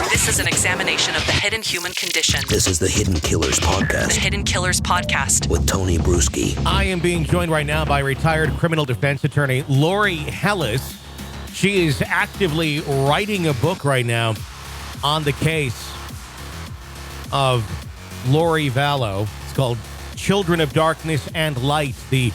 This is an examination of the hidden human condition. This is the Hidden Killers Podcast. The Hidden Killers Podcast. With Tony Bruschi. I am being joined right now by retired criminal defense attorney Lori Hellis. She is actively writing a book right now on the case of Lori Vallows. It's called Children of Darkness and Light, the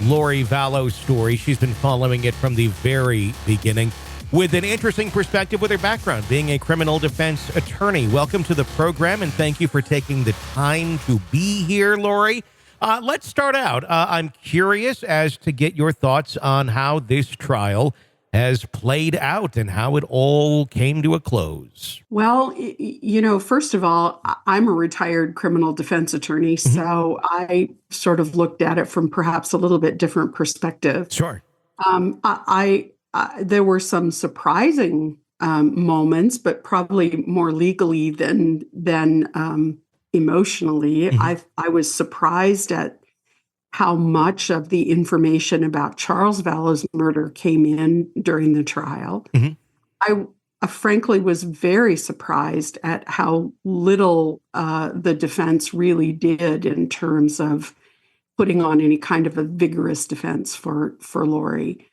Lori Vallows story. She's been following it from the very beginning with an interesting perspective with her background, being a criminal defense attorney. Welcome to the program, and thank you for taking the time to be here, Lori. Let's start out. I'm curious as to get your thoughts on how this trial has played out and how it all came to a close. Well, first of all, I'm a retired criminal defense attorney, so I sort of looked at it from perhaps a little bit different perspective. Sure. There were some surprising moments, but probably more legally than emotionally. I was surprised at how much of the information about Charles Vallows' murder came in during the trial. I frankly was very surprised at how little the defense really did in terms of putting on any kind of a vigorous defense for Lori.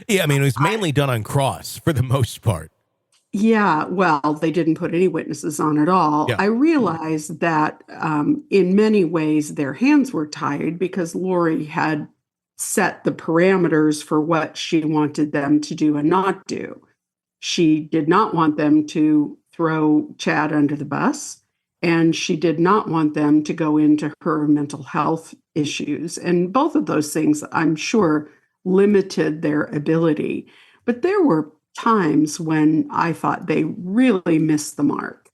Yeah, I mean, it was mainly done on cross for the most part. Yeah, well, they didn't put any witnesses on at all. Yeah. I realized that in many ways their hands were tied because Lori had set the parameters for what she wanted them to do and not do. She did not want them to throw Chad under the bus, and she did not want them to go into her mental health issues. And both of those things, I'm sure, limited their ability. But there were times when I thought they really missed the mark.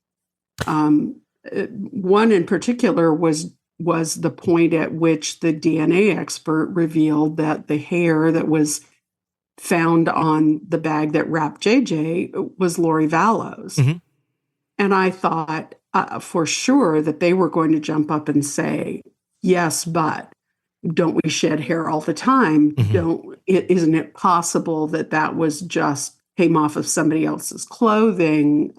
One in particular was the point at which the DNA expert revealed that the hair that was found on the bag that wrapped JJ was Lori Vallows. And I thought for sure that they were going to jump up and say, yes, but don't we shed hair all the time? Isn't it possible that was just came off of somebody else's clothing?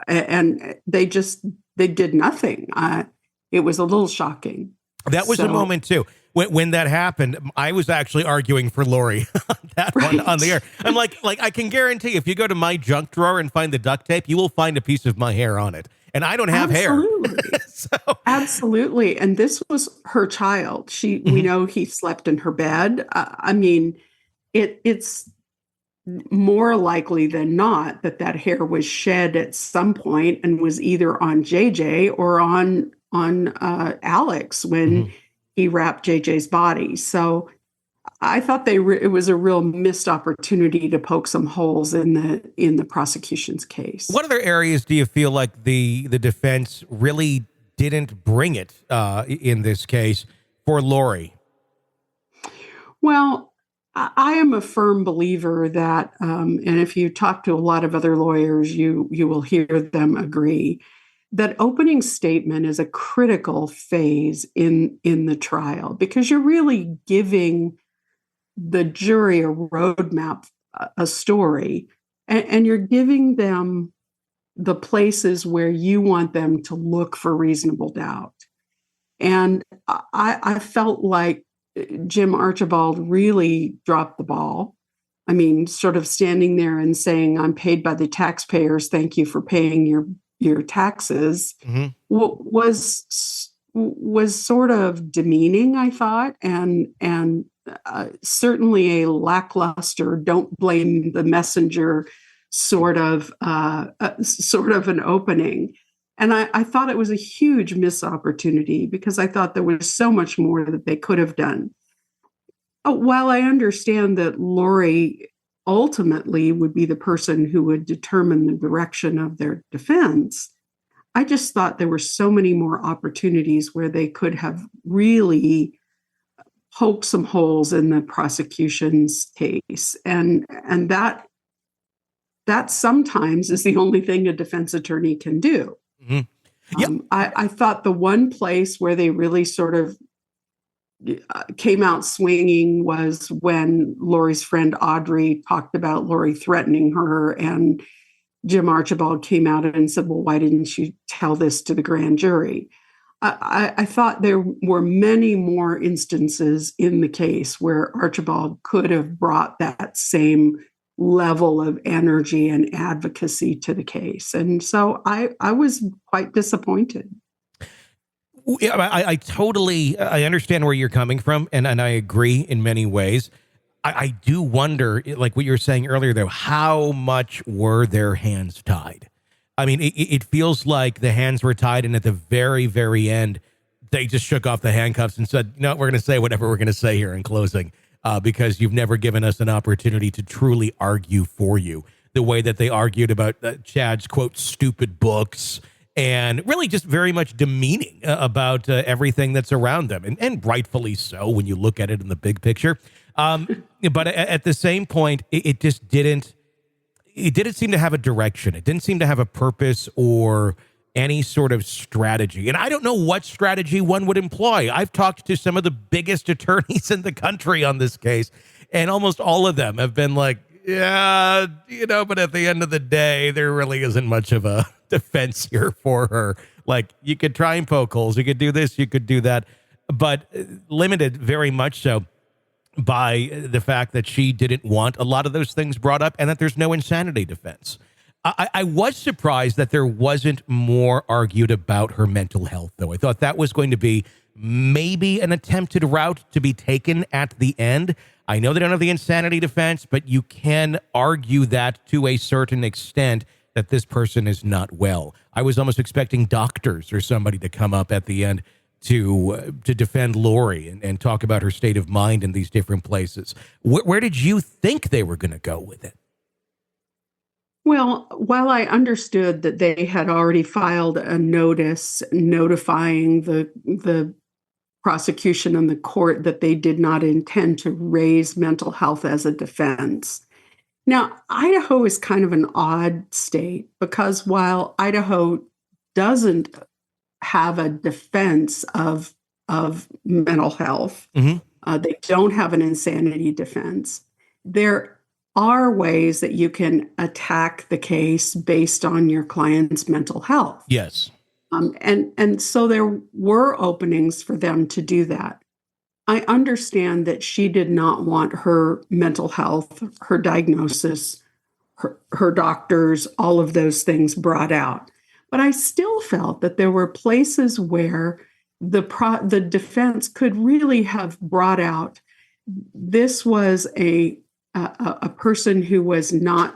And they did nothing. It was a little shocking. That was a moment too. When that happened, I was actually arguing for Lori on that one on the air. I'm like I can guarantee if you go to my junk drawer and find the duct tape, you will find a piece of my hair on it. And I don't have hair. Absolutely. And this was her child. We know he slept in her bed. I mean, it's more likely than not that hair was shed at some point and was either on JJ or on Alex when he wrapped JJ's body. So I thought it was a real missed opportunity to poke some holes in the prosecution's case. What other areas do you feel like the defense really didn't bring it in this case for Lori? Well, I am a firm believer that, and if you talk to a lot of other lawyers, you will hear them agree, that opening statement is a critical phase in the trial because you're really giving the jury a roadmap, a story, and you're giving them the places where you want them to look for reasonable doubt. And I felt like Jim Archibald really dropped the ball. I mean, sort of standing there and saying, I'm paid by the taxpayers, thank you for paying your taxes, was sort of demeaning, I thought, and certainly a lackluster, don't blame the messenger sort of an opening. And I thought it was a huge missed opportunity because I thought there was so much more that they could have done. While I understand that Lori ultimately would be the person who would determine the direction of their defense, I just thought there were so many more opportunities where they could have really poked some holes in the prosecution's case. And that sometimes is the only thing a defense attorney can do. I thought the one place where they really sort of came out swinging was when Lori's friend Audrey talked about Lori threatening her and Jim Archibald came out and said, well, why didn't you tell this to the grand jury? I thought there were many more instances in the case where Archibald could have brought that same level of energy and advocacy to the case. And so I was quite disappointed. Yeah, I totally understand where you're coming from, and I agree in many ways. I do wonder, like what you were saying earlier, though, how much were their hands tied? I mean, it feels like the hands were tied, and at the very, very end, they just shook off the handcuffs and said, no, we're going to say whatever we're going to say here in closing, because you've never given us an opportunity to truly argue for you the way that they argued about Chad's, quote, stupid books, and really just very much demeaning about everything that's around them, and rightfully so when you look at it in the big picture. But at the same point, it just didn't seem to have a direction. It didn't seem to have a purpose or any sort of strategy. And I don't know what strategy one would employ. I've talked to some of the biggest attorneys in the country on this case, and almost all of them have been like, yeah, but at the end of the day, there really isn't much of a defense here for her. Like, you could try and poke holes, you could do this, you could do that, but limited very much so by the fact that she didn't want a lot of those things brought up and that there's no insanity defense. I was surprised that there wasn't more argued about her mental health, though. I thought that was going to be maybe an attempted route to be taken at the end. I know they don't have the insanity defense, but you can argue that to a certain extent that this person is not well. I was almost expecting doctors or somebody to come up at the end to defend Lori and talk about her state of mind in these different places. Where did you think they were going to go with it? Well, while I understood that they had already filed a notice notifying the prosecution and the court that they did not intend to raise mental health as a defense. Now, Idaho is kind of an odd state because while Idaho doesn't have a defense of mental health, they don't have an insanity defense. There are ways that you can attack the case based on your client's mental health. Yes. And so there were openings for them to do that. I understand that she did not want her mental health, her diagnosis, her doctors, all of those things brought out. But I still felt that there were places where the defense could really have brought out this was a person who was not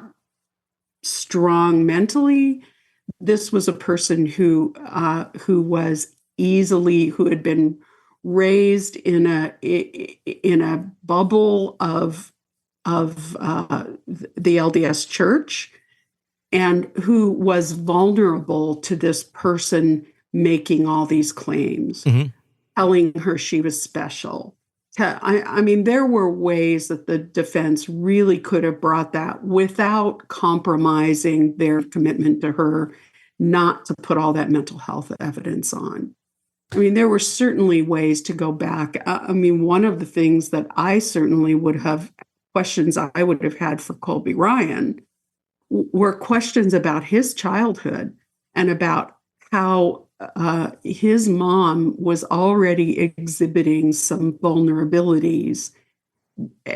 strong mentally. This was a person who had been raised in a bubble of the LDS Church, and who was vulnerable to this person making all these claims, telling her she was special. I mean, there were ways that the defense really could have brought that without compromising their commitment to her not to put all that mental health evidence on. I mean, there were certainly ways to go back. I mean, one of the things that I certainly would have questions I would have had for Colby Ryan were questions about his childhood and about how his mom was already exhibiting some vulnerabilities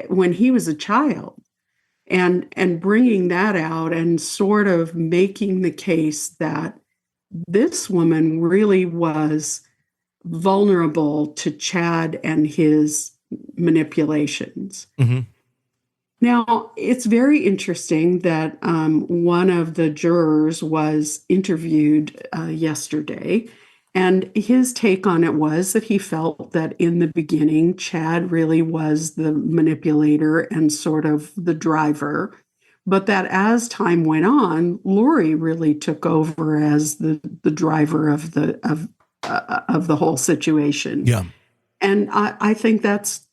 when he was a child, and bringing that out and sort of making the case that this woman really was vulnerable to Chad and his manipulations. Now, it's very interesting that one of the jurors was interviewed yesterday, and his take on it was that he felt that in the beginning, Chad really was the manipulator and sort of the driver, but that as time went on, Lori really took over as the driver of the whole situation. Yeah, and I think that's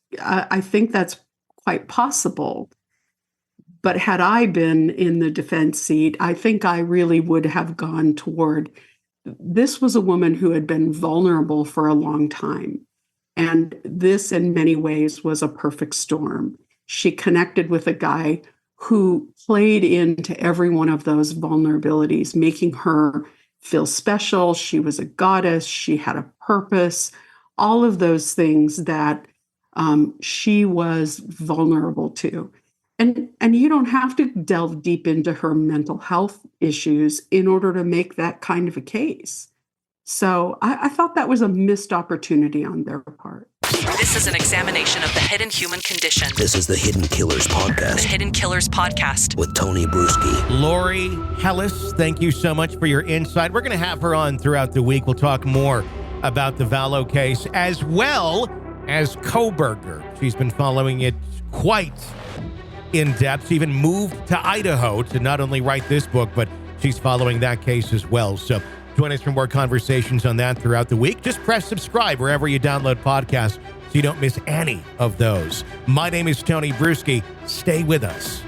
quite possible. But had I been in the defense seat, I think I really would have gone toward this was a woman who had been vulnerable for a long time. And this, in many ways, was a perfect storm. She connected with a guy who played into every one of those vulnerabilities, making her feel special. She was a goddess. She had a purpose. All of those things that she was vulnerable to. And you don't have to delve deep into her mental health issues in order to make that kind of a case. So I thought that was a missed opportunity on their part. This is an examination of the hidden human condition. This is the Hidden Killers The Podcast Hidden Killers Podcast. with Tony Bruschi. Lori Hellis, thank you so much for your insight. We're going to have her on throughout the week. We'll talk more about the Vallows case as well as Kohberger. She's been following it quite in depth. She even moved to Idaho to not only write this book, but she's following that case as well. So join us for more conversations on that throughout the week. Just press subscribe wherever you download podcasts so you don't miss any of those. My name is Tony Bruschi. Stay with us.